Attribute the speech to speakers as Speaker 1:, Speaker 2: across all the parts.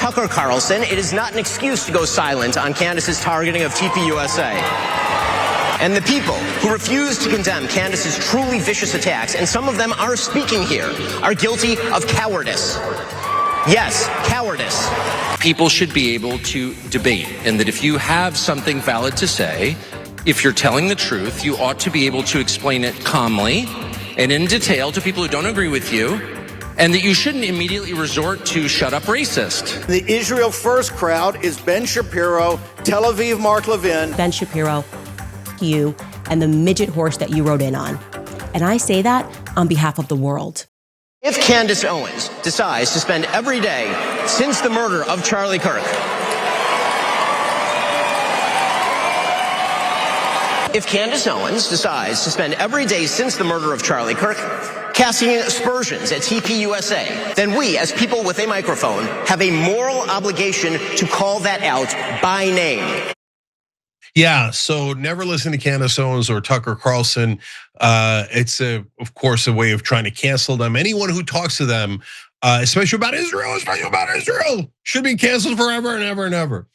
Speaker 1: Tucker Carlson, it is not an excuse to go silent on Candace's targeting of TPUSA. And the people who refuse to condemn Candace's truly vicious attacks, and some of them are speaking here, are guilty of cowardice. Yes, cowardice.
Speaker 2: People should be able to debate, and that if you have something valid to say, if you're telling the truth, you ought to be able to explain it calmly and in detail to people who don't agree with you, and that you shouldn't immediately resort to shut up racist.
Speaker 3: The Israel First crowd is Ben Shapiro, Tel Aviv Mark Levin.
Speaker 4: Ben Shapiro, you, and the midget horse that you rode in on. And I say that on behalf of the world.
Speaker 1: If Candace Owens decides to spend every day since the murder of Charlie Kirk, if Candace Owens decides to spend every day since the murder of Charlie Kirk casting aspersions at TPUSA, then we, as people with a microphone, have a moral obligation to call that out by name.
Speaker 5: Yeah, so never listen to Candace Owens or Tucker Carlson. It's of course, a way of trying to cancel them. Anyone who talks to them, especially about Israel, should be canceled forever and ever and ever.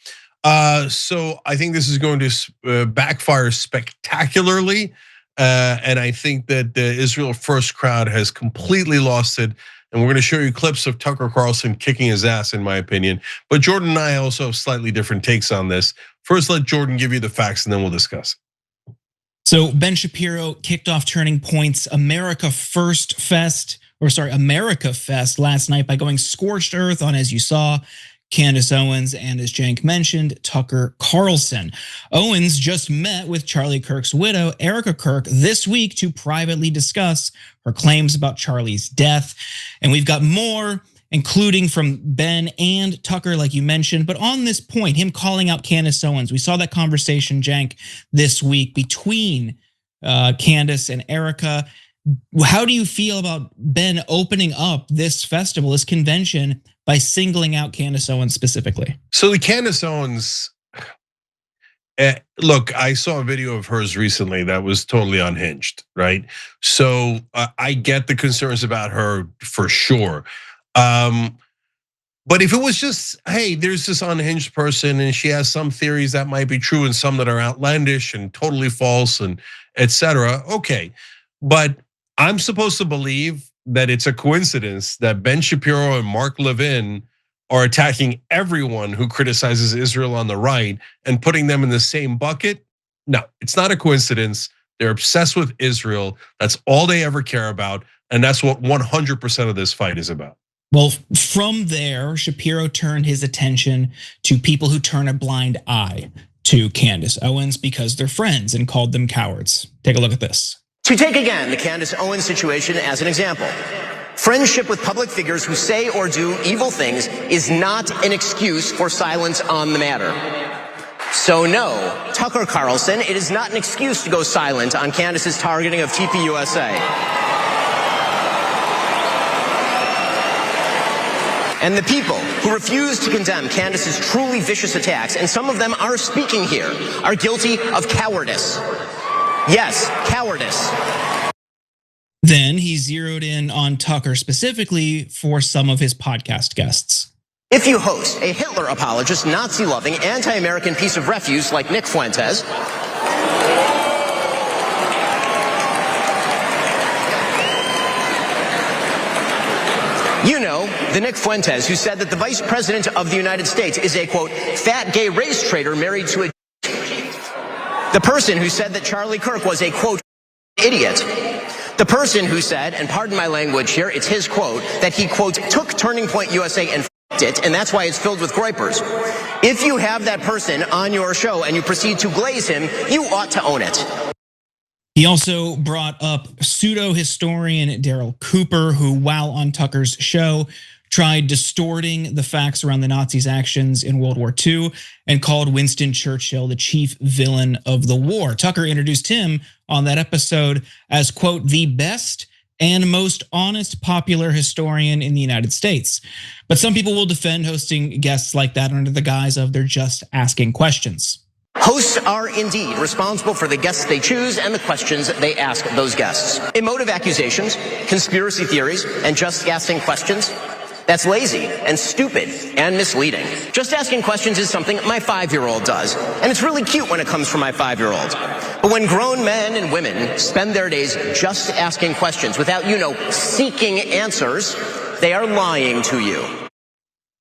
Speaker 5: So I think this is going to backfire spectacularly. And I think that the Israel First crowd has completely lost it. And we're going to show you clips of Tucker Carlson kicking his ass, in my opinion. But Jordan and I also have slightly different takes on this. First, let Jordan give you the facts, and then we'll discuss.
Speaker 6: So Ben Shapiro kicked off Turning Point's AmericaFest last night by going scorched earth on, as you saw, Candace Owens and, as Cenk mentioned, Tucker Carlson. Owens just met with Charlie Kirk's widow, Erica Kirk, this week to privately discuss her claims about Charlie's death. And we've got more, including from Ben and Tucker, like you mentioned. But on this point, him calling out Candace Owens, we saw that conversation, Cenk, this week between Candace and Erica. How do you feel about Ben opening up this festival, this convention, by singling out Candace Owens specifically?
Speaker 5: So the Candace Owens, look, I saw a video of hers recently that was totally unhinged, right? So I get the concerns about her for sure. But if it was just, hey, there's this unhinged person and she has some theories that might be true and some that are outlandish and totally false and etc. Okay, but I'm supposed to believe that it's a coincidence that Ben Shapiro and Mark Levin are attacking everyone who criticizes Israel on the right and putting them in the same bucket? No, it's not a coincidence. They're obsessed with Israel. That's all they ever care about. And that's what 100% of this fight is about.
Speaker 6: Well, from there, Shapiro turned his attention to people who turn a blind eye to Candace Owens because they're friends and called them cowards. Take a look at this.
Speaker 1: To take again the Candace Owens situation as an example, friendship with public figures who say or do evil things is not an excuse for silence on the matter. So no, Tucker Carlson, it is not an excuse to go silent on Candace's targeting of TPUSA. And the people who refuse to condemn Candace's truly vicious attacks, and some of them are speaking here, are guilty of cowardice. Yes, cowardice.
Speaker 6: Then he zeroed in on Tucker specifically for some of his podcast guests.
Speaker 1: If you host a Hitler apologist, Nazi-loving, anti-American piece of refuse like Nick Fuentes, you know, the Nick Fuentes who said that the vice president of the United States is a, quote, fat gay race traitor married to a the person who said that Charlie Kirk was a, quote, idiot. The person who said, and pardon my language here, it's his quote, that he, quote, took Turning Point USA and f***ed it, and that's why it's filled with groypers. If you have that person on your show and you proceed to glaze him, you ought to own it.
Speaker 6: He also brought up pseudo-historian Daryl Cooper, who, while on Tucker's show, tried distorting the facts around the Nazis' actions in World War II and called Winston Churchill the chief villain of the war. Tucker introduced him on that episode as, quote, the best and most honest popular historian in the United States. But some people will defend hosting guests like that under the guise of they're just asking questions.
Speaker 1: Hosts are indeed responsible for the guests they choose and the questions they ask those guests. Emotive accusations, conspiracy theories, and just asking questions, That's lazy and stupid and misleading. Just asking questions is something my 5-year-old does, and it's really cute when it comes from my 5-year-old. But when grown men and women spend their days just asking questions without, seeking answers, they are lying to you.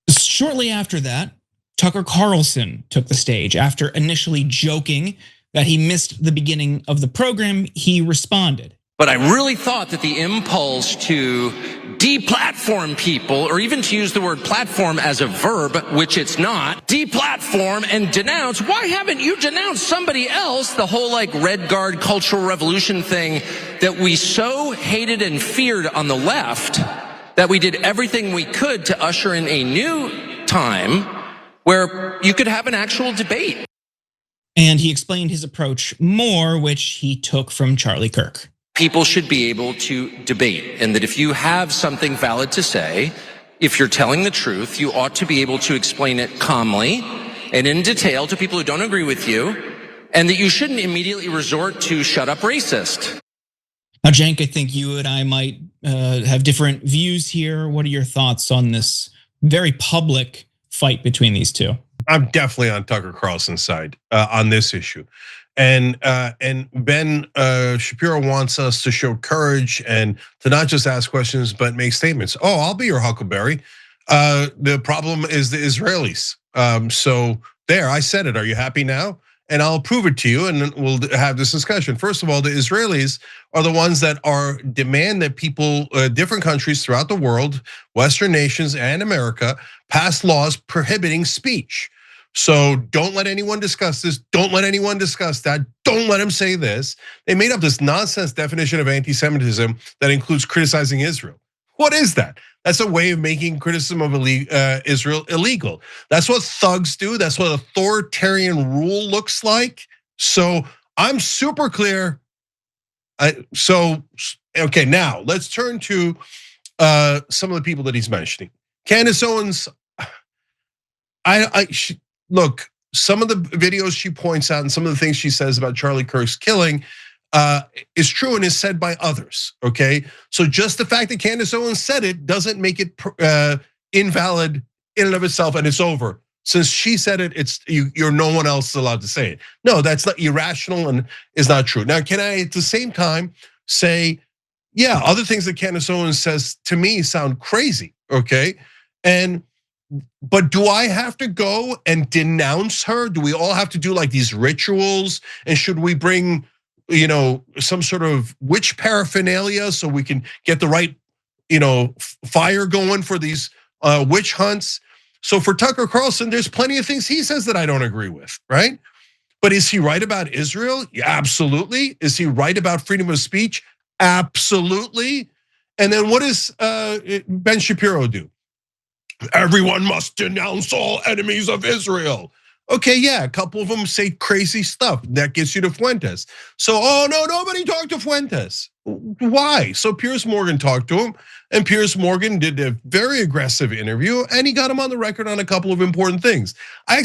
Speaker 6: Shortly after that, Tucker Carlson took the stage. After initially joking that he missed the beginning of the program, he responded.
Speaker 2: But I really thought that the impulse to deplatform people, or even to use the word platform as a verb, which it's not, deplatform and denounce. Why haven't you denounced somebody else? The whole Red Guard cultural revolution thing that we so hated and feared on the left that we did everything we could to usher in a new time where you could have an actual debate.
Speaker 6: And he explained his approach more, which he took from Charlie Kirk.
Speaker 2: People should be able to debate, and that if you have something valid to say, if you're telling the truth, you ought to be able to explain it calmly and in detail to people who don't agree with you, and that you shouldn't immediately resort to shut up racist.
Speaker 6: Now, Cenk, I think you and I might have different views here. What are your thoughts on this very public fight between these two?
Speaker 5: I'm definitely on Tucker Carlson's side on this issue. And Ben Shapiro wants us to show courage and to not just ask questions, but make statements. Oh, I'll be your huckleberry. The problem is the Israelis. So there, I said it. Are you happy now? And I'll prove it to you, and then we'll have this discussion. First of all, the Israelis are the ones that demand that people, different countries throughout the world, Western nations and America, pass laws prohibiting speech. So don't let anyone discuss this. Don't let anyone discuss that. Don't let them say this. They made up this nonsense definition of anti-Semitism that includes criticizing Israel. What is that? That's a way of making criticism of Israel illegal. That's what thugs do. That's what authoritarian rule looks like. So I'm super clear. Okay, now let's turn to some of the people that he's mentioning. Candace Owens, look, some of the videos she points out and some of the things she says about Charlie Kirk's killing is true and is said by others, okay? So just the fact that Candace Owens said it doesn't make it invalid in and of itself, and it's over. Since she said it, you're no one else is allowed to say it. No, that's not irrational and is not true. Now, can I at the same time say, yeah, other things that Candace Owens says to me sound crazy, okay? But do I have to go and denounce her? Do we all have to do like these rituals? And should we bring, some sort of witch paraphernalia so we can get the right, fire going for these witch hunts? So for Tucker Carlson, there's plenty of things he says that I don't agree with, right? But is he right about Israel? Yeah, absolutely. Is he right about freedom of speech? Absolutely. And then what does Ben Shapiro do? Everyone must denounce all enemies of Israel. Okay, yeah, a couple of them say crazy stuff. That gets you to Fuentes. So, oh no, nobody talked to Fuentes. Why? So Piers Morgan talked to him, and Piers Morgan did a very aggressive interview, and he got him on the record on a couple of important things. I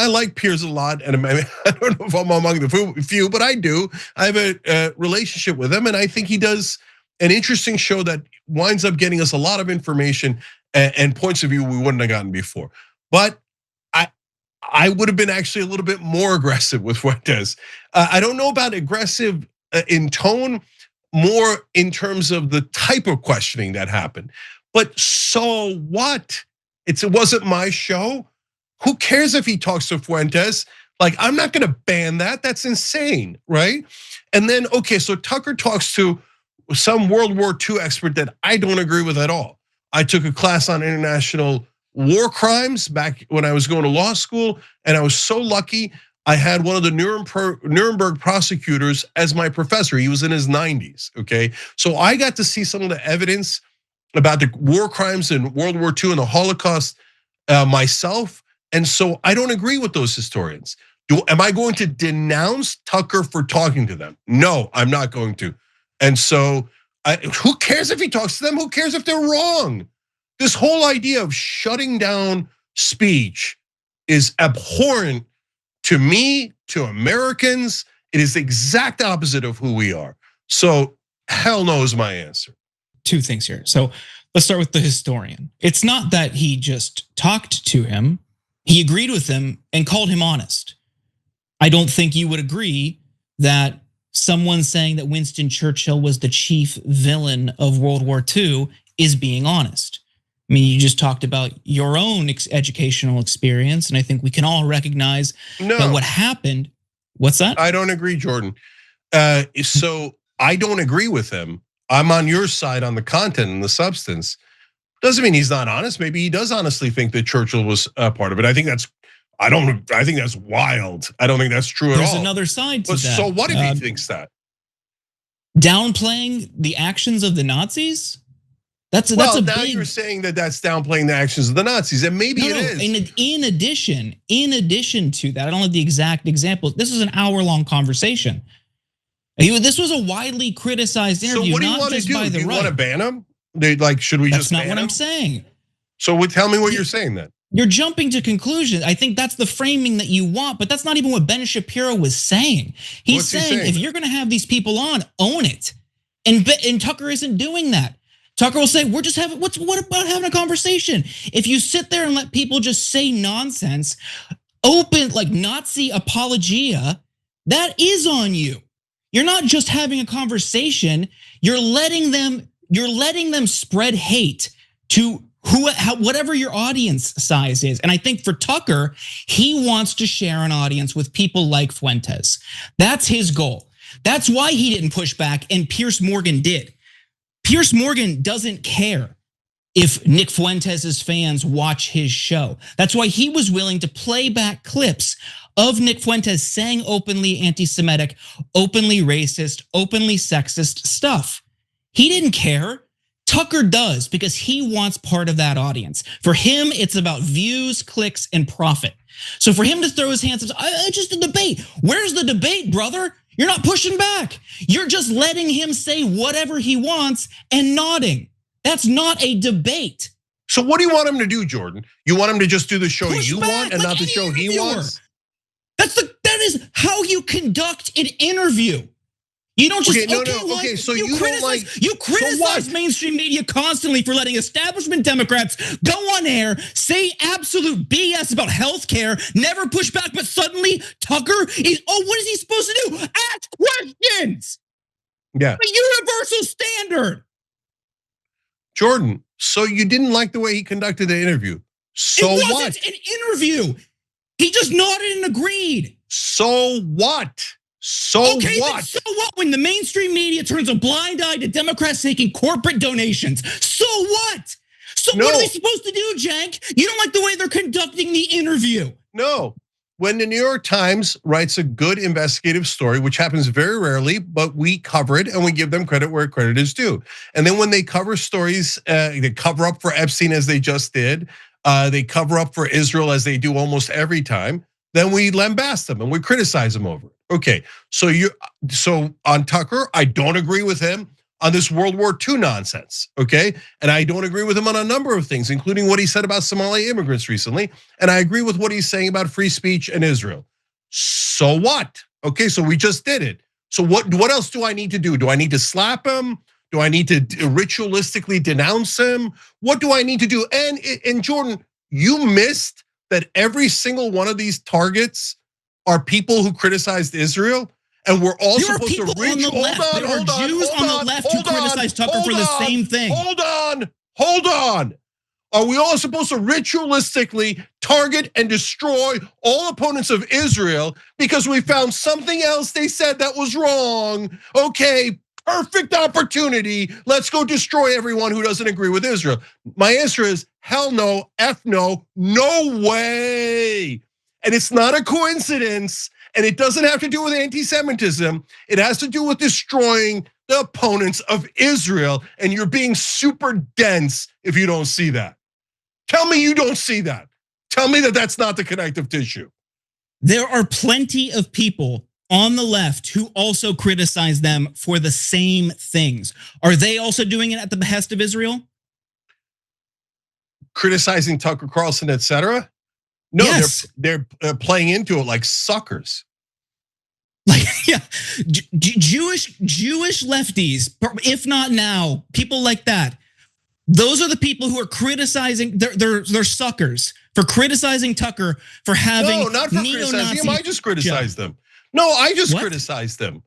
Speaker 5: like Piers a lot, and I don't know if I'm among the few, but I do. I have a relationship with him, and I think he does an interesting show that winds up getting us a lot of information and points of view we wouldn't have gotten before. But I would have been actually a little bit more aggressive with Fuentes. I don't know about aggressive in tone, more in terms of the type of questioning that happened. But so what? It wasn't my show. Who cares if he talks to Fuentes? Like, I'm not gonna ban that. That's insane, right? And then, okay, so Tucker talks to some World War II expert that I don't agree with at all. I took a class on international war crimes back when I was going to law school, and I was so lucky I had one of the Nuremberg prosecutors as my professor. He was in his 90s, okay? So I got to see some of the evidence about the war crimes in World War II and the Holocaust myself, and so I don't agree with those historians. Am I going to denounce Tucker for talking to them? No, I'm not going to. And so who cares if he talks to them? Who cares if they're wrong? This whole idea of shutting down speech is abhorrent to me, to Americans. It is the exact opposite of who we are. So hell no is my answer.
Speaker 6: Two things here. So let's start with the historian. It's not that he just talked to him. He agreed with him and called him honest. I don't think you would agree that someone saying that Winston Churchill was the chief villain of World War II is being honest. I mean, you just talked about your own educational experience, and I think we can all recognize that what happened. What's that?
Speaker 5: I don't agree, Jordan. So I don't agree with him. I'm on your side on the content and the substance. Doesn't mean he's not honest. Maybe he does honestly think that Churchill was a part of it. I think that's wild. I don't think that's true at all.
Speaker 6: There's another side to that.
Speaker 5: So what if he thinks that?
Speaker 6: Downplaying the actions of the Nazis? That's a
Speaker 5: now
Speaker 6: big.
Speaker 5: You're saying that that's downplaying the actions of the Nazis, and maybe it is.
Speaker 6: In addition to that, I don't have the exact example. This is an hour-long conversation. This was a widely criticized interview.
Speaker 5: So what do you want to do? Do you want to ban him? Should we just ban him?
Speaker 6: That's not what I'm saying.
Speaker 5: So tell me what you're saying then.
Speaker 6: You're jumping to conclusions. I think that's the framing that you want, but that's not even what Ben Shapiro was saying. He's saying if you're going to have these people on, own it. And Tucker isn't doing that. Tucker will say, we're just having, what about having a conversation? If you sit there and let people just say nonsense, open like Nazi apologia, that is on you. You're not just having a conversation, you're letting them spread hate to whatever your audience size is. And I think for Tucker, he wants to share an audience with people like Fuentes. That's his goal. That's why he didn't push back and Piers Morgan did. Piers Morgan doesn't care if Nick Fuentes' fans watch his show. That's why he was willing to play back clips of Nick Fuentes saying openly anti-Semitic, openly racist, openly sexist stuff. He didn't care. Tucker does because he wants part of that audience. For him, it's about views, clicks, and profit. So for him to throw his hands up, just a debate. Where's the debate, brother? You're not pushing back. You're just letting him say whatever he wants and nodding. That's not a debate.
Speaker 5: So what do you want him to do, Jordan? You want him to just do the show you want and not the show he wants?
Speaker 6: That is how you conduct an interview. You don't just
Speaker 5: so you
Speaker 6: criticize mainstream media constantly for letting establishment Democrats go on air, say absolute BS about healthcare, never push back, but suddenly Tucker is what is he supposed to do? Ask questions.
Speaker 5: Yeah.
Speaker 6: A universal standard.
Speaker 5: Jordan, so you didn't like the way he conducted the interview. So
Speaker 6: it wasn't an interview. He just nodded and agreed.
Speaker 5: So what?
Speaker 6: Okay, what? So what when the mainstream media turns a blind eye to Democrats taking corporate donations? So what? So what are they supposed to do, Jank? You don't like the way they're conducting the interview.
Speaker 5: No. When the New York Times writes a good investigative story, which happens very rarely, but we cover it and we give them credit where credit is due. And then when they cover stories, they cover up for Epstein as they just did. They cover up for Israel as they do almost every time. Then we lambast them and we criticize them over it. Okay, so on Tucker, I don't agree with him on this World War II nonsense, okay? And I don't agree with him on a number of things, including what he said about Somali immigrants recently. And I agree with what he's saying about free speech and Israel. So what? Okay, so we just did it. So what else do I need to do? Do I need to slap him? Do I need to ritualistically denounce him? What do I need to do? And Jordan, you missed that every single one of these targets are people who criticized Israel, and we're all supposed to reach.
Speaker 6: Hold on, Jews on the left who criticize Tucker for the same thing.
Speaker 5: Hold on. Are we all supposed to ritualistically target and destroy all opponents of Israel because we found something else they said that was wrong? Okay, perfect opportunity. Let's go destroy everyone who doesn't agree with Israel. My answer is hell no, F no, no way. And it's not a coincidence, and it doesn't have to do with anti-Semitism. It has to do with destroying the opponents of Israel, and you're being super dense if you don't see that. Tell me you don't see that. Tell me that that's not the connective tissue.
Speaker 6: There are plenty of people on the left who also criticize them for the same things. Are they also doing it at the behest of Israel?
Speaker 5: Criticizing Tucker Carlson, etc.? No,
Speaker 6: yes.
Speaker 5: They're playing into it like suckers.
Speaker 6: Like, yeah, Jewish lefties, if not now, people like that, Those are the people who are criticizing. They're suckers for criticizing Tucker for having
Speaker 5: no, not for criticizing him. I just criticized them. No, I just criticized them.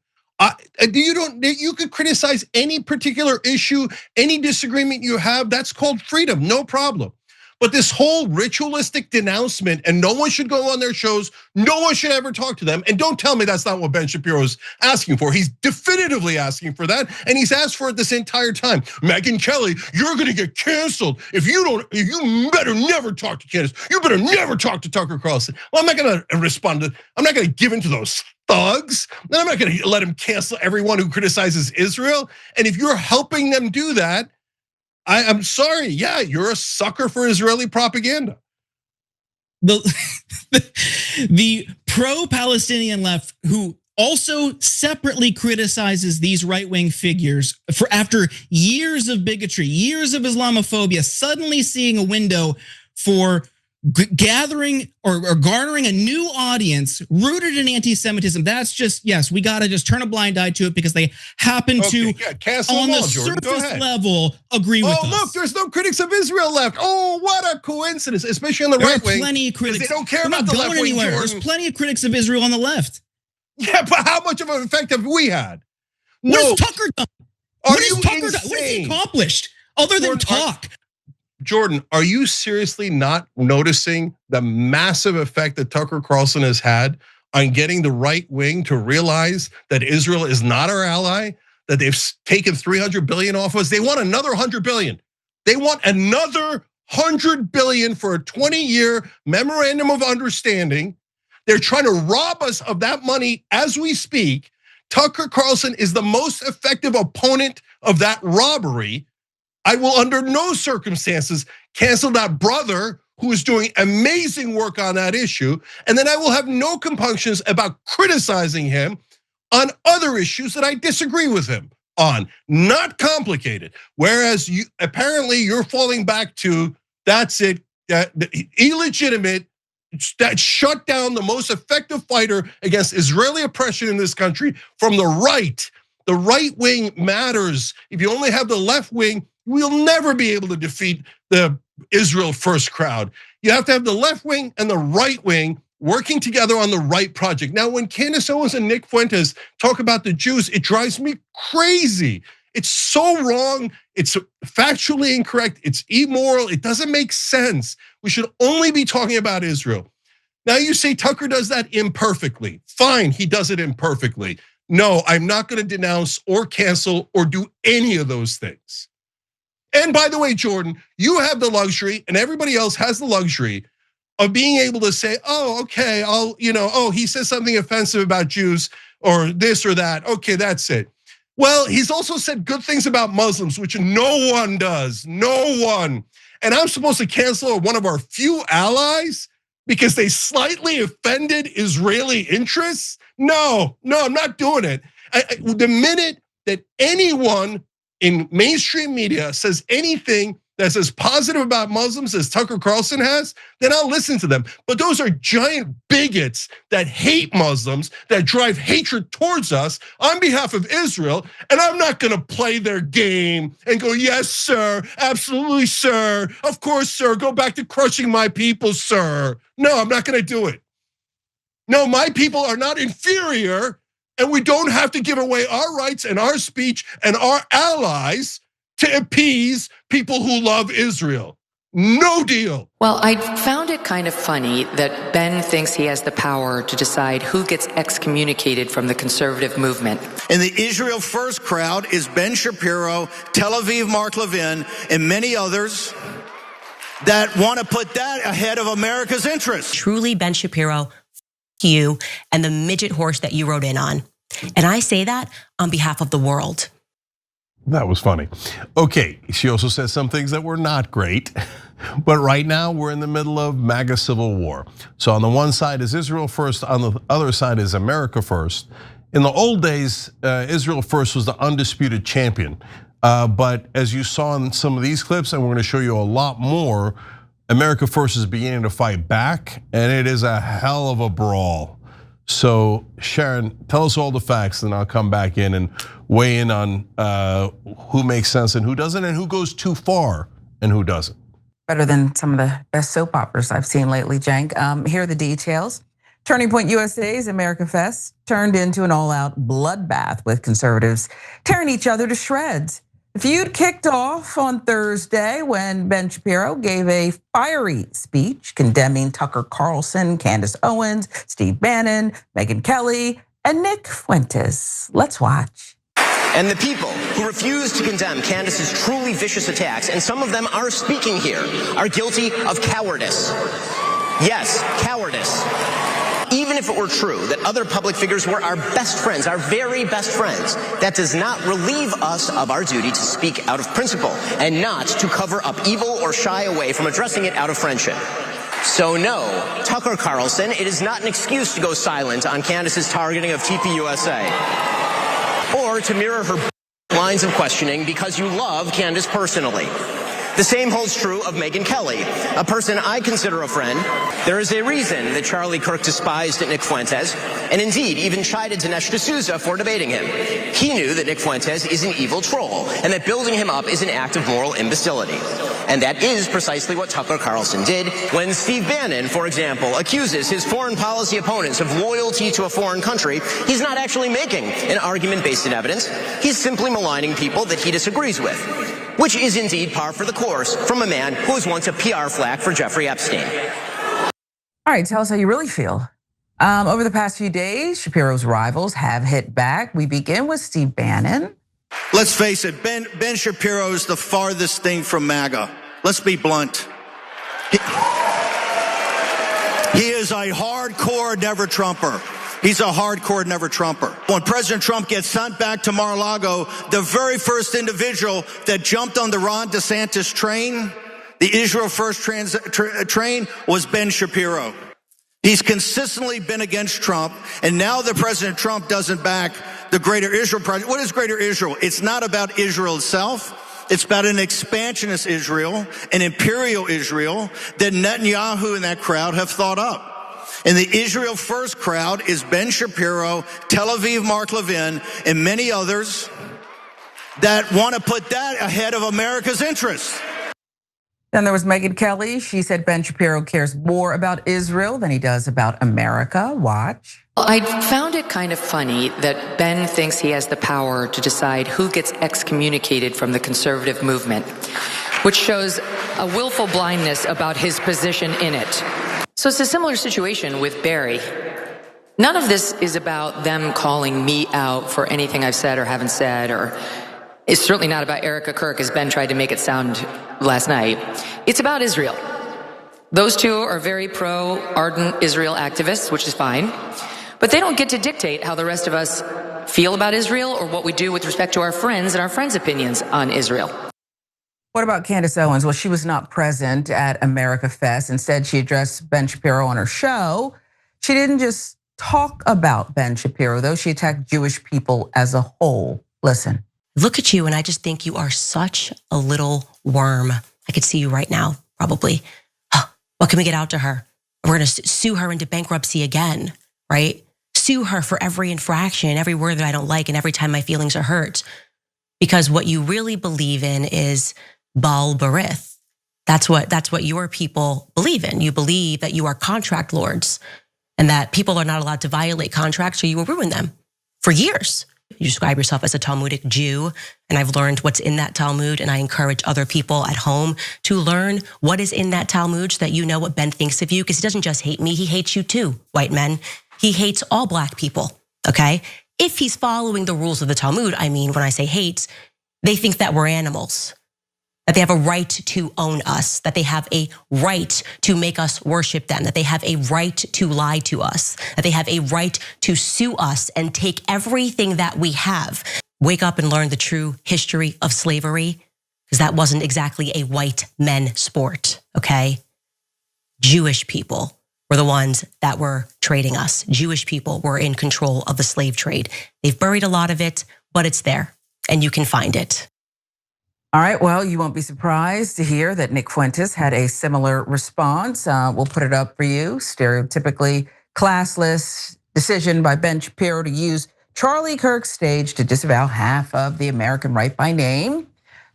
Speaker 5: You could criticize any particular issue, any disagreement you have. That's called freedom, no problem. But this whole ritualistic denouncement, and no one should go on their shows, no one should ever talk to them. And don't tell me that's not what Ben Shapiro is asking for. He's definitively asking for that, and he's asked for it this entire time. Megyn Kelly, you're gonna get canceled if you better never talk to Candace. You better never talk to Tucker Carlson. Well, I'm not gonna respond to, I'm not gonna give in to those thugs. Then I'm not gonna let him cancel everyone who criticizes Israel. And if you're helping them do that, I'm sorry, yeah, you're a sucker for Israeli propaganda.
Speaker 6: The pro-Palestinian left, who also separately criticizes these right-wing figures for after years of bigotry, years of Islamophobia, suddenly seeing a window for gathering or garnering a new audience rooted in anti-Semitism. That's just, yes, we gotta just turn a blind eye to it because they happen to, on the surface level, agree with us.
Speaker 5: Oh, look, there's no critics of Israel left. Oh, what a coincidence, especially on the right wing.
Speaker 6: Plenty of critics.
Speaker 5: They don't care about the left wing, Jordan.
Speaker 6: There's plenty of critics of Israel on the left.
Speaker 5: Yeah, but how much of an effect have we had?
Speaker 6: What has Tucker done?
Speaker 5: What has
Speaker 6: he accomplished other than talk?
Speaker 5: Jordan, are you seriously not noticing the massive effect that Tucker Carlson has had on getting the right wing to realize that Israel is not our ally, that they've taken 300 billion off us? They want another 100 billion. They want another 100 billion for a 20-year memorandum of understanding. They're trying to rob us of that money as we speak. Tucker Carlson is the most effective opponent of that robbery. I will under no circumstances cancel that brother who is doing amazing work on that issue. And then I will have no compunctions about criticizing him on other issues that I disagree with him on. Not complicated. Whereas apparently you're falling back to, that's it, illegitimate, that shut down the most effective fighter against Israeli oppression in this country from the right. The right wing matters. If you only have the left wing, we'll never be able to defeat the Israel first crowd. You have to have the left wing and the right wing working together on the right project. Now, when Candace Owens and Nick Fuentes talk about the Jews, it drives me crazy. It's so wrong, it's factually incorrect, it's immoral, it doesn't make sense. We should only be talking about Israel. Now you say Tucker does that imperfectly. Fine, he does it imperfectly. No, I'm not gonna denounce or cancel or do any of those things. And by the way, Jordan, you have the luxury, and everybody else has the luxury of being able to say, oh, okay, he says something offensive about Jews or this or that. Okay, that's it. Well, he's also said good things about Muslims, which no one does, no one. And I'm supposed to cancel one of our few allies because they slightly offended Israeli interests? No, I'm not doing it. The minute that anyone in mainstream media says anything that's as positive about Muslims as Tucker Carlson has, then I'll listen to them. But those are giant bigots that hate Muslims, that drive hatred towards us on behalf of Israel. And I'm not gonna play their game and go, yes, sir, absolutely, sir. Of course, sir, go back to crushing my people, sir. No, I'm not gonna do it. No, my people are not inferior. And we don't have to give away our rights and our speech and our allies to appease people who love Israel. No deal.
Speaker 7: Well, I found it kind of funny that Ben thinks he has the power to decide who gets excommunicated from the conservative movement.
Speaker 3: And the Israel First crowd is Ben Shapiro, Tel Aviv Mark Levin, and many others that want to put that ahead of America's interests.
Speaker 4: Truly, Ben Shapiro, you and the midget horse that you rode in on. And I say that on behalf of the world.
Speaker 5: That was funny. Okay, she also said some things that were not great. But right now we're in the middle of MAGA civil war. So on the one side is Israel first, on the other side is America first. In the old days, Israel first was the undisputed champion. But as you saw in some of these clips, and we're gonna show you a lot more, America first is beginning to fight back, and it is a hell of a brawl. So Sharon, tell us all the facts, and I'll come back in and weigh in on who makes sense and who doesn't, and who goes too far and who doesn't.
Speaker 8: Better than some of the best soap operas I've seen lately, Cenk. Here are the details. Turning Point USA's AmericaFest turned into an all-out bloodbath with conservatives tearing each other to shreds. The feud kicked off on Thursday when Ben Shapiro gave a fiery speech condemning Tucker Carlson, Candace Owens, Steve Bannon, Megyn Kelly, and Nick Fuentes. Let's watch.
Speaker 1: And the people who refuse to condemn Candace's truly vicious attacks, and some of them are speaking here, are guilty of cowardice. Yes, cowardice. Even if it were true that other public figures were our best friends, our very best friends, that does not relieve us of our duty to speak out of principle and not to cover up evil or shy away from addressing it out of friendship. So no, Tucker Carlson, it is not an excuse to go silent on Candace's targeting of TPUSA or to mirror her lines of questioning because you love Candace personally. The same holds true of Megyn Kelly, a person I consider a friend. There is a reason that Charlie Kirk despised Nick Fuentes, and indeed even chided Dinesh D'Souza for debating him. He knew that Nick Fuentes is an evil troll, and that building him up is an act of moral imbecility. And that is precisely what Tucker Carlson did when Steve Bannon, for example, accuses his foreign policy opponents of loyalty to a foreign country. He's not actually making an argument based in evidence. He's simply maligning people that he disagrees with, which is indeed par for the course from a man who was once a PR flack for Jeffrey Epstein.
Speaker 8: All right, tell us how you really feel. Over the past few days, Shapiro's rivals have hit back. We begin with Steve Bannon.
Speaker 3: Let's face it, Ben Shapiro is the farthest thing from MAGA. Let's be blunt. He is a hardcore never Trumper. He's a hardcore never Trumper. When President Trump gets sent back to Mar-a-Lago, the very first individual that jumped on the Ron DeSantis train, the Israel First train, was Ben Shapiro. He's consistently been against Trump, and now that President Trump doesn't back the Greater Israel Project. What is Greater Israel? It's not about Israel itself. It's about an expansionist Israel, an imperial Israel that Netanyahu and that crowd have thought up. And the Israel First crowd is Ben Shapiro, Tel Aviv Mark Levin, and many others that want to put that ahead of America's interests.
Speaker 8: Then there was Megyn Kelly. She said Ben Shapiro cares more about Israel than he does about America. Watch.
Speaker 7: Well, I found it kind of funny that Ben thinks he has the power to decide who gets excommunicated from the conservative movement, which shows a willful blindness about his position in it. So it's a similar situation with Barry. None of this is about them calling me out for anything I've said or haven't said, or it's certainly not about Erica Kirk, as Ben tried to make it sound last night. It's about Israel. Those two are very pro-ardent Israel activists, which is fine, but they don't get to dictate how the rest of us feel about Israel or what we do with respect to our friends and our friends' opinions on Israel.
Speaker 8: What about Candace Owens? Well, she was not present at AmericaFest. Instead, she addressed Ben Shapiro on her show. She didn't just talk about Ben Shapiro, though. She attacked Jewish people as a whole. Listen.
Speaker 4: Look at you, and I just think you are such a little worm. I could see you right now, probably. What can we get out to her? We're gonna sue her into bankruptcy again, right? Sue her for every infraction, every word that I don't like, and every time my feelings are hurt. Because what you really believe in is Baal Berith. That's what your people believe in. You believe that you are contract lords and that people are not allowed to violate contracts or you will ruin them for years. You describe yourself as a Talmudic Jew, and I've learned what's in that Talmud, and I encourage other people at home to learn what is in that Talmud so that you know what Ben thinks of you, because he doesn't just hate me, he hates you too, white men. He hates all black people, okay? If he's following the rules of the Talmud, I mean, when I say hates, they think that we're animals, that they have a right to own us, that they have a right to make us worship them, that they have a right to lie to us, that they have a right to sue us and take everything that we have. Wake up and learn the true history of slavery, because that wasn't exactly a white men sport, okay? Jewish people were the ones that were trading us. Jewish people were in control of the slave trade. They've buried a lot of it, but it's there and you can find it.
Speaker 8: All right, well, you won't be surprised to hear that Nick Fuentes had a similar response. We'll put it up for you. Stereotypically classless, decision by Ben Shapiro to use Charlie Kirk's stage to disavow half of the American right by name.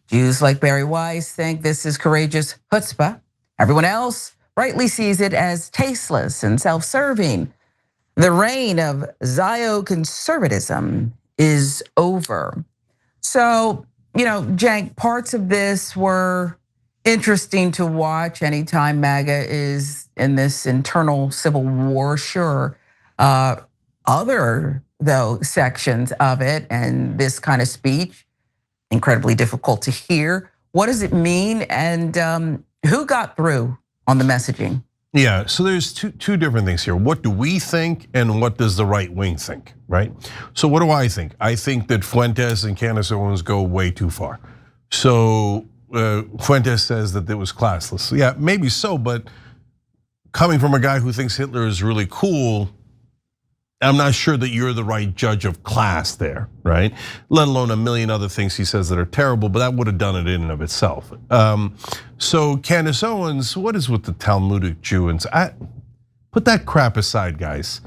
Speaker 8: Jews like Barry Weiss think this is courageous chutzpah. Everyone else rightly sees it as tasteless and self-serving. The reign of Zio-conservatism is over. So, Cenk, parts of this were interesting to watch anytime MAGA is in this internal civil war, sure. Other, though, sections of it and this kind of speech, incredibly difficult to hear. What does it mean, and who got through on the messaging?
Speaker 5: Yeah, so there's two different things here. What do we think and what does the right wing think, right? So what do I think? I think that Fuentes and Candace Owens go way too far. So Fuentes says that it was classless. Yeah, maybe so, but coming from a guy who thinks Hitler is really cool, I'm not sure that you're the right judge of class there, right? Let alone a million other things he says that are terrible, but that would have done it in and of itself. So Candace Owens, what is with the Talmudic Jew? And put that crap aside, guys.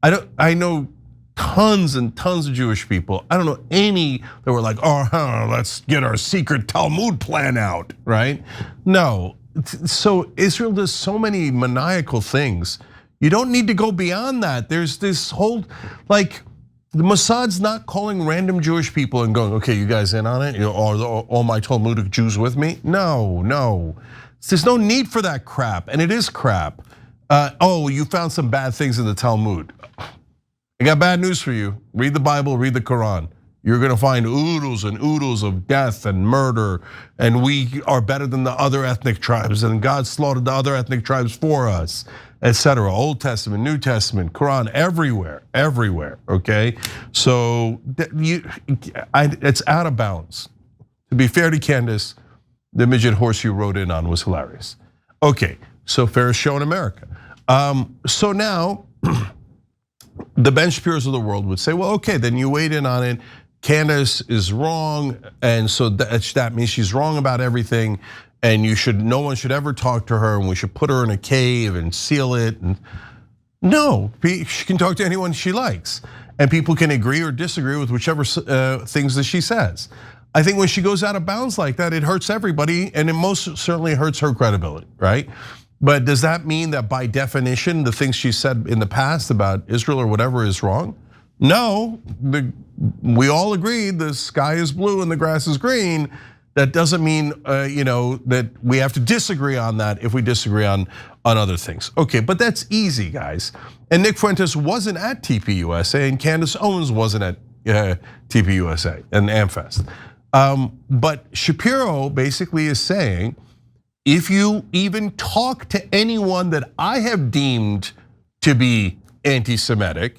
Speaker 5: I know tons and tons of Jewish people. I don't know any that were like, let's get our secret Talmud plan out, right? No. So Israel does so many maniacal things. You don't need to go beyond that. There's this whole, like, the Mossad's not calling random Jewish people and going, okay, you guys in on it? Are all my Talmudic Jews with me? No. There's no need for that crap, and it is crap. You found some bad things in the Talmud. I got bad news for you. Read the Bible, read the Quran. You're gonna find oodles and oodles of death and murder, and we are better than the other ethnic tribes, and God slaughtered the other ethnic tribes for us, etc. Old Testament, New Testament, Quran, everywhere, okay? So it's out of bounds. To be fair to Candace, the midget horse you rode in on was hilarious. Okay, so fairest show in America. So now, the Ben Shapiros of the world would say, well, okay, then you weighed in on it. Candace is wrong, and so that means she's wrong about everything, and no one should ever talk to her, and we should put her in a cave and seal it. And no, she can talk to anyone she likes, and people can agree or disagree with whichever things that she says. I think when she goes out of bounds like that, it hurts everybody, and it most certainly hurts her credibility, right? But does that mean that by definition, the things she said in the past about Israel or whatever is wrong? No, we all agreed the sky is blue and the grass is green. That doesn't mean that we have to disagree on that if we disagree on other things. Okay, but that's easy, guys. And Nick Fuentes wasn't at TPUSA, and Candace Owens wasn't at TPUSA and AmFest. But Shapiro basically is saying, if you even talk to anyone that I have deemed to be anti-Semitic,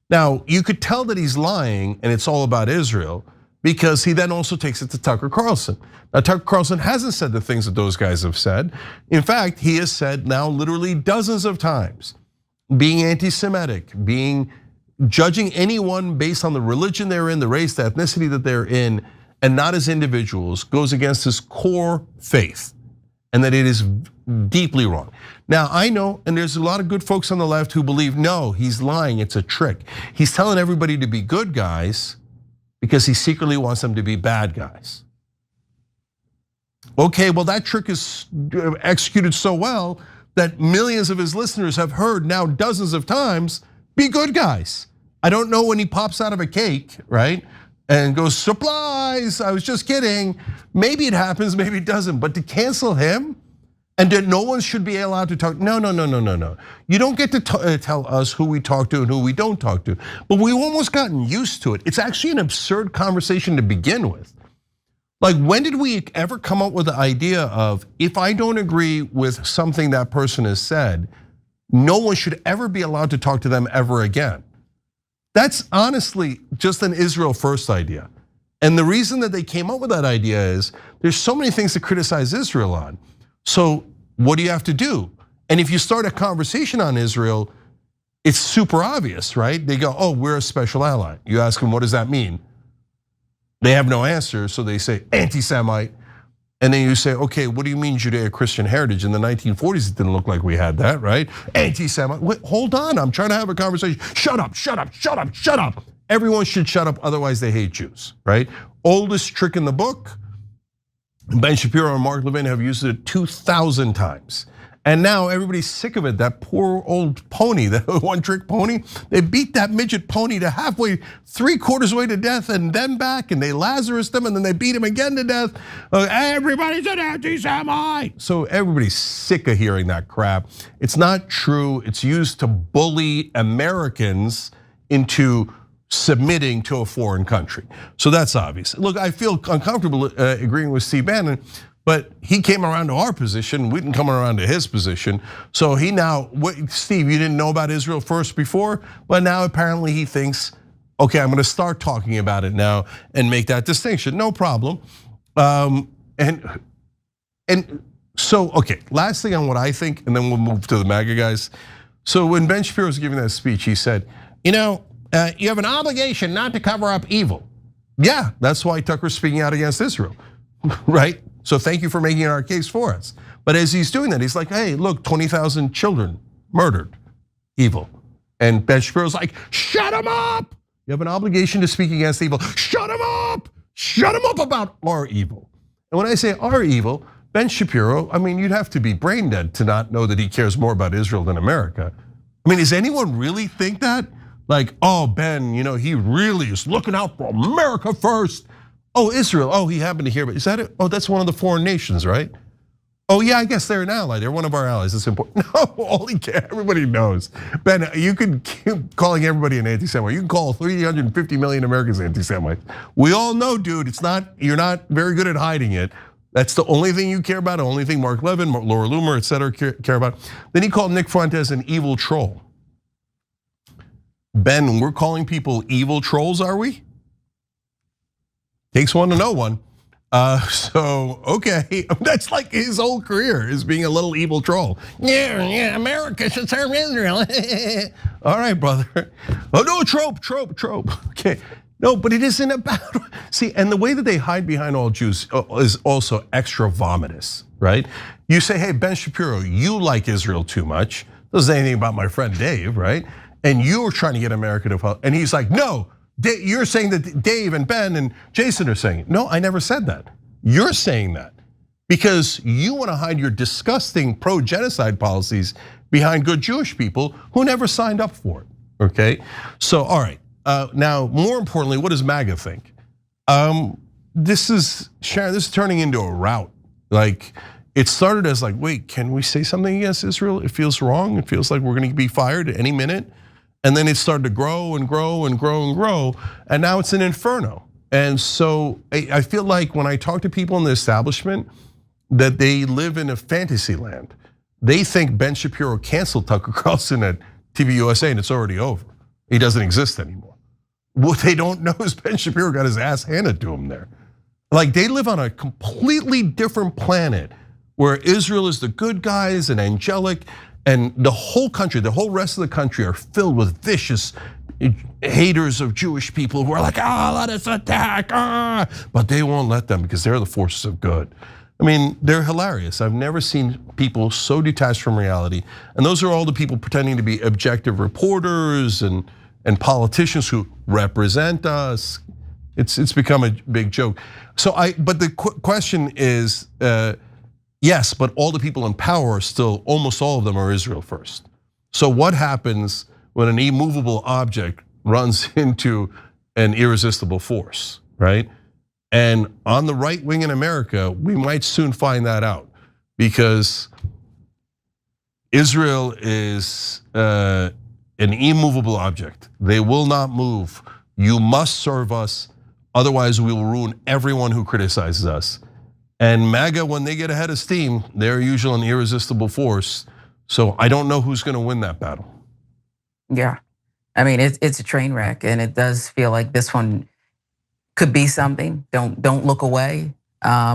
Speaker 5: now you could tell that he's lying and it's all about Israel, because he then also takes it to Tucker Carlson. Now Tucker Carlson hasn't said the things that those guys have said. In fact, he has said now literally dozens of times, being anti-Semitic, judging anyone based on the religion they're in, the race, the ethnicity that they're in, and not as individuals, goes against his core faith, and that it is deeply wrong. Now I know, and there's a lot of good folks on the left who believe, no, he's lying, it's a trick. He's telling everybody to be good guys because he secretly wants them to be bad guys. Okay, well that trick is executed so well that millions of his listeners have heard now dozens of times, be good guys. I don't know when he pops out of a cake, right? And goes, supplies, I was just kidding. Maybe it happens, maybe it doesn't, but to cancel him and that no one should be allowed to talk, no. You don't get to tell us who we talk to and who we don't talk to, but we've almost gotten used to it. It's actually an absurd conversation to begin with. Like, when did we ever come up with the idea of, if I don't agree with something that person has said, no one should ever be allowed to talk to them ever again? That's honestly just an Israel first idea. And the reason that they came up with that idea is there's so many things to criticize Israel on. So what do you have to do? And if you start a conversation on Israel, it's super obvious, right? They go, we're a special ally. You ask them, what does that mean? They have no answer, so they say anti-Semite. And then you say, okay, what do you mean Judeo-Christian heritage? In the 1940s, it didn't look like we had that, right? Anti-Semite, wait, hold on, I'm trying to have a conversation. Shut up, shut up, shut up, shut up. Everyone should shut up, otherwise they hate Jews, right? Oldest trick in the book, Ben Shapiro and Mark Levin have used it 2,000 times. And now everybody's sick of it. That poor old pony, that one-trick pony. They beat that midget pony to halfway, 3/4 way to death, and then back, and they Lazarus them, and then they beat him again to death. Everybody's an anti-Semite. So everybody's sick of hearing that crap. It's not true. It's used to bully Americans into submitting to a foreign country. So that's obvious. Look, I feel uncomfortable agreeing with Steve Bannon, but he came around to our position. We didn't come around to his position. So he now, Steve, you didn't know about Israel first before, but now apparently he thinks, okay, I'm gonna start talking about it now and make that distinction. No problem. And so, okay, last thing on what I think, and then we'll move to the MAGA guys. So when Ben Shapiro was giving that speech, he said, you have an obligation not to cover up evil. Yeah, that's why Tucker's speaking out against Israel, right? So thank you for making our case for us. But as he's doing that, he's like, hey, look, 20,000 children murdered, evil. And Ben Shapiro's like, shut him up. You have an obligation to speak against evil. Shut him up. Shut him up about our evil. And when I say our evil, Ben Shapiro, I mean, you'd have to be brain dead to not know that he cares more about Israel than America. I mean, does anyone really think that? Like, oh, Ben, he really is looking out for America first. Oh, Israel, oh, he happened to hear, but is that it? Oh, that's one of the foreign nations, right? Oh yeah, I guess they're an ally. They're one of our allies. It's important. No, everybody knows. Ben, you can keep calling everybody an anti-Semite. You can call 350 million Americans anti-Semites. We all know, dude, you're not very good at hiding it. That's the only thing you care about, the only thing Mark Levin, Laura Loomer, et cetera, care about. Then he called Nick Fuentes an evil troll. Ben, we're calling people evil trolls, are we? Takes one to know one. So, okay, that's like his whole career, is being a little evil troll. Yeah, America should serve Israel. All right, brother. Oh no, trope. Okay, no, but it isn't about, see, and the way that they hide behind all Jews is also extra vomitous, right? You say, hey, Ben Shapiro, you like Israel too much. Doesn't say anything about my friend Dave, right? And you're trying to get America to follow, and he's like, no. You're saying that Dave and Ben and Jason are saying it. No, I never said that. You're saying that because you want to hide your disgusting pro-genocide policies behind good Jewish people who never signed up for it, okay? So, all right, now more importantly, what does MAGA think? This is turning into a rout. Like, it started as like, wait, can we say something against Israel? It feels wrong, it feels like we're gonna be fired at any minute. And then it started to grow and grow and grow and grow, and now it's an inferno. And so I feel like when I talk to people in the establishment, that they live in a fantasy land. They think Ben Shapiro canceled Tucker Carlson at TPUSA and it's already over. He doesn't exist anymore. What they don't know is Ben Shapiro got his ass handed to him there. Like, they live on a completely different planet where Israel is the good guys and angelic, and the whole country, the whole rest of the country are filled with vicious haters of Jewish people who are like, let us attack, but they won't let them because they're the forces of good. I mean, they're hilarious. I've never seen people so detached from reality. And those are all the people pretending to be objective reporters and politicians who represent us. It's become a big joke. So but the question is, yes, but all the people in power are still, almost all of them are Israel first. So what happens when an immovable object runs into an irresistible force, right? And on the right wing in America, we might soon find that out, because Israel is an immovable object. They will not move. You must serve us, otherwise we will ruin everyone who criticizes us. And MAGA, when they get ahead of steam, they're usually an irresistible force. So I don't know who's gonna win that battle.
Speaker 8: Yeah, I mean, it's a train wreck, and it does feel like this one could be something. Don't look away,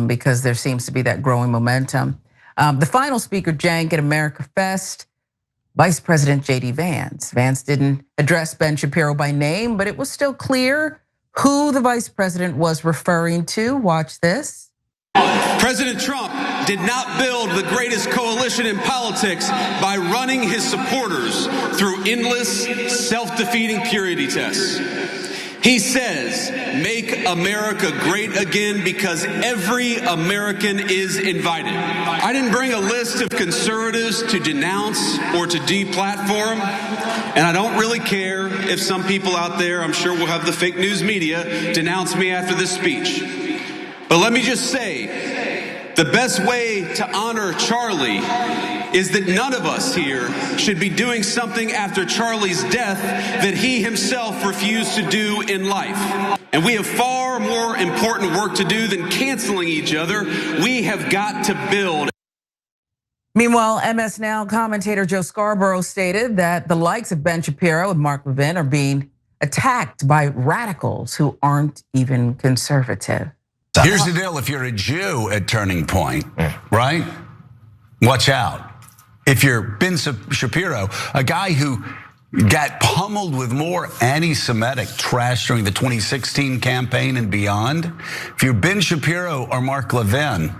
Speaker 8: because there seems to be that growing momentum. The final speaker, Cenk, at AmericaFest, Vice President J.D. Vance. Vance didn't address Ben Shapiro by name, but it was still clear who the vice president was referring to. Watch this.
Speaker 9: President Trump did not build the greatest coalition in politics by running his supporters through endless, self-defeating purity tests. He says, make America great again because every American is invited. I didn't bring a list of conservatives to denounce or to deplatform, and I don't really care if some people out there, I'm sure will have the fake news media, denounce me after this speech. But let me just say, the best way to honor Charlie is that none of us here should be doing something after Charlie's death that he himself refused to do in life. And we have far more important work to do than canceling each other. We have got to build.
Speaker 8: Meanwhile, MS Now commentator Joe Scarborough stated that the likes of Ben Shapiro and Mark Levin are being attacked by radicals who aren't even conservative.
Speaker 10: Here's the deal, if you're a Jew at Turning Point, right? Watch out. If you're Ben Shapiro, a guy who got pummeled with more anti-Semitic trash during the 2016 campaign and beyond, if you're Ben Shapiro or Mark Levin,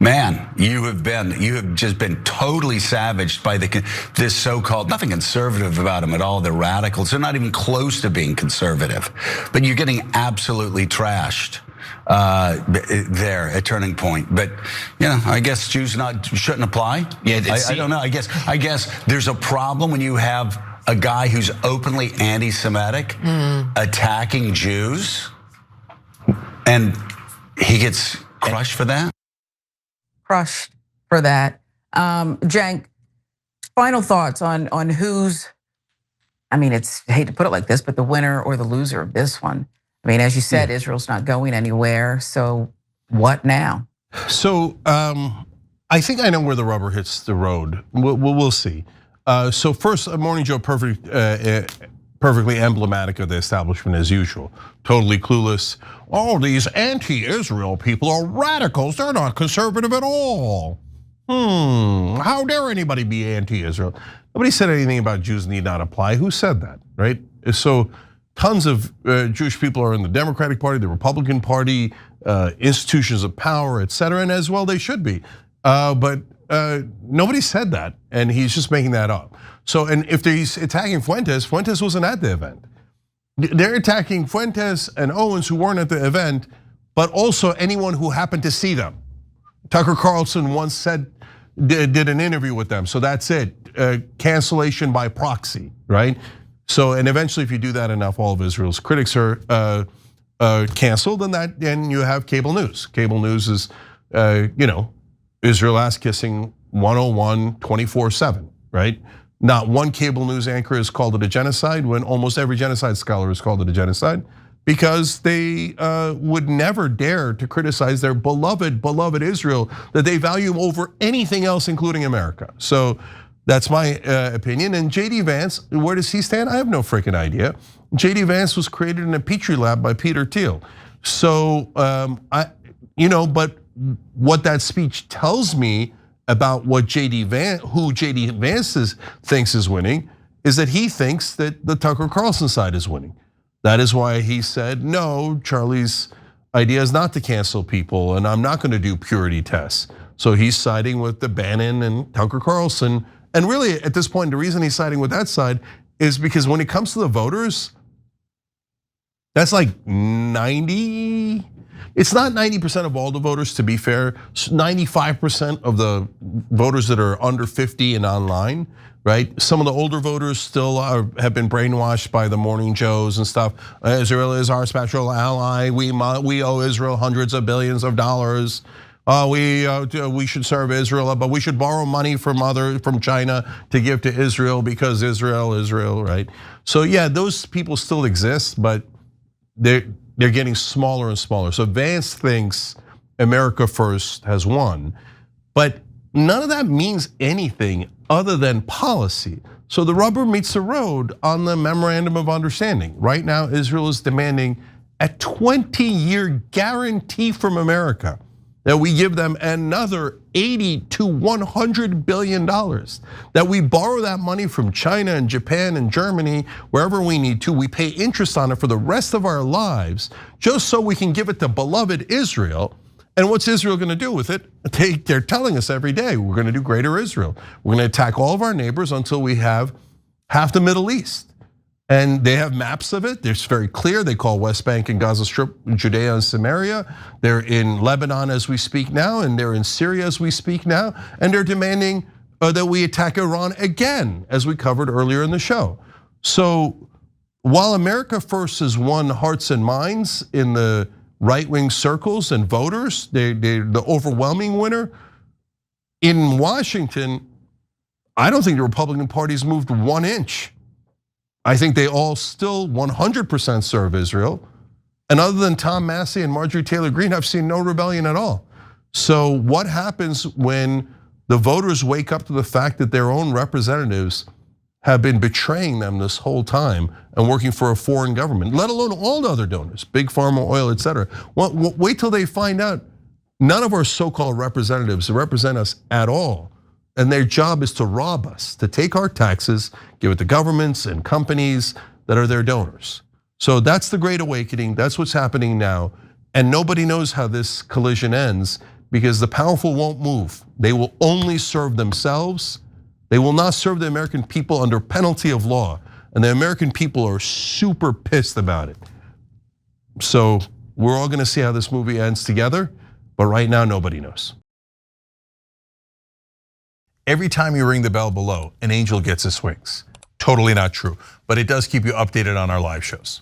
Speaker 10: man, you have just been totally savaged by this so-called, nothing conservative about them at all. They're radicals. They're not even close to being conservative, but you're getting absolutely trashed there at Turning Point. But I guess Jews shouldn't apply. Yeah, I don't know. I guess there's a problem when you have a guy who's openly anti-Semitic attacking Jews, and he gets crushed for that.
Speaker 8: Crushed for that. Cenk, final thoughts on who's, I hate to put it like this, but the winner or the loser of this one. As you said, Israel's not going anywhere. So what now?
Speaker 5: So I think I know where the rubber hits the road. We'll see. So first, Morning Joe, perfectly emblematic of the establishment as usual. Totally clueless. All these anti-Israel people are radicals. They're not conservative at all. How dare anybody be anti-Israel? Nobody said anything about Jews need not apply. Who said that, right? So tons of Jewish people are in the Democratic Party, the Republican Party, institutions of power, et cetera, and as well they should be. But nobody said that, and he's just making that up. So, and if he's attacking Fuentes wasn't at the event. They're attacking Fuentes and Owens who weren't at the event, but also anyone who happened to see them. Tucker Carlson once did an interview with them, so that's it. Cancellation by proxy, right? So, and eventually, if you do that enough, all of Israel's critics are canceled, and then you have cable news. Cable news is, Israel ass kissing 101 24/7, right? Not one cable news anchor has called it a genocide when almost every genocide scholar has called it a genocide, because they would never dare to criticize their beloved Israel that they value over anything else, including America. So that's my opinion. And JD Vance, where does he stand? I have no freaking idea. JD Vance was created in a petri lab by Peter Thiel. So but what that speech tells me about what who JD Vance thinks is winning is that he thinks that the Tucker Carlson side is winning. That is why he said, no, Charlie's idea is not to cancel people, and I'm not going to do purity tests. So he's siding with the Bannon and Tucker Carlson. And really, at this point, the reason he's siding with that side is because when it comes to the voters, that's like 90. It's not 90% of all the voters, to be fair. 95% of the voters that are under 50 and online, right? Some of the older voters still have been brainwashed by the Morning Joes and stuff. Israel is our special ally. We owe Israel hundreds of billions of dollars. We should serve Israel, but we should borrow money from China to give to Israel because Israel, right? So yeah, those people still exist, but they're getting smaller and smaller. So Vance thinks America First has won, but none of that means anything other than policy. So the rubber meets the road on the memorandum of understanding. Right now, Israel is demanding a 20-year guarantee from America that we give them another 80 to 100 billion dollars, that we borrow that money from China and Japan and Germany, wherever we need to. We pay interest on it for the rest of our lives, just so we can give it to beloved Israel. And what's Israel gonna do with it? They're telling us every day, we're gonna do greater Israel. We're gonna attack all of our neighbors until we have half the Middle East. And they have maps of it. It's very clear. They call West Bank and Gaza Strip Judea and Samaria. They're in Lebanon as we speak now, and they're in Syria as we speak now. And they're demanding that we attack Iran again, as we covered earlier in the show. So while America First has won hearts and minds in the right-wing circles and voters, they're the overwhelming winner, in Washington, I don't think the Republican Party's moved 1 inch. I think they all still 100% serve Israel. And other than Tom Massey and Marjorie Taylor Greene, I've seen no rebellion at all. So what happens when the voters wake up to the fact that their own representatives have been betraying them this whole time and working for a foreign government, let alone all the other donors, big pharma, oil, et cetera? Well, wait till they find out none of our so-called representatives represent us at all. And their job is to rob us, to take our taxes, give it to governments and companies that are their donors. So that's the Great Awakening, that's what's happening now. And nobody knows how this collision ends because the powerful won't move. They will only serve themselves. They will not serve the American people under penalty of law. And the American people are super pissed about it. So we're all gonna see how this movie ends together, but right now nobody knows.
Speaker 11: Every time you ring the bell below, an angel gets his wings. Totally not true, but it does keep you updated on our live shows.